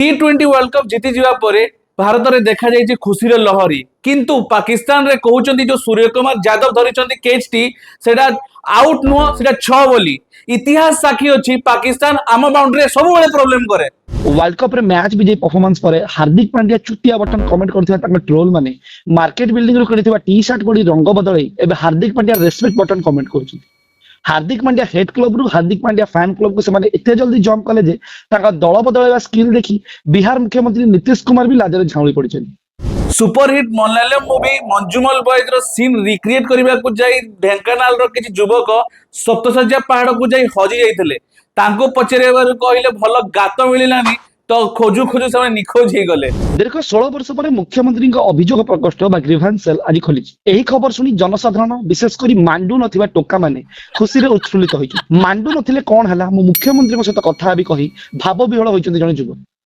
T20 world cup जीति जिबा परे भारत रे देखा जाय खुशी लहरी किंतु पाकिस्तान रे कहउचंदी जो सूर्य कुमार यादव धरिचंदी कैच टी सेटा आउट नुह सेटा 6 बोली इतिहास साक्षी अछि पाकिस्तान आम बाउंड्री सब बेले प्रॉब्लम करे। वर्ल्ड कप रे मैच विजय परफॉर्मेंस पर हार्दिक पांड्या चुटिया बटन कमेंट करथिबा ट्रोल माने मार्केट बिल्डिंग रो किनिथिबा टी शर्ट पड़ी रंग बदलै एबे Hardik Pandya respect button comment करछथि। Hardik Pandya head club रु हार्दिक पांड्या फैन क्लब को से एते जल्दी जंप कले जे ताका दल बदलैबा स्किल देखि बिहार मुख्यमंत्री नीतीश कुमार भी लाजरे झाउली पड़िछन। सुपरहिट मलयालम मूवी मंजुमल बॉयज रो सीन रिक्रिएट करबा को जाई ढेंकानाल रो किछि युवक सप्तशଯ୍ୟା पहाड़ को जाई हजी जाइथिले तांको पचरेबार कहले भल गात मिलिलानी तो खोजु खोजु से निखोज ही गले। दीर्घ 16 वर्ष पर मुख्यमंत्री अभियोग प्रकोष्ठ ग्रीवांस सेल आज खोली। एही खबर सुनी जनसाधारण विशेषकर मांडू नथिबा टोका माने खुशी रे उत्फुल्लित होइछ। मांडू नथिले कोन हला मु मुख्यमंत्री सहित कथा भी कही भाव विहल होइछन जने युवक।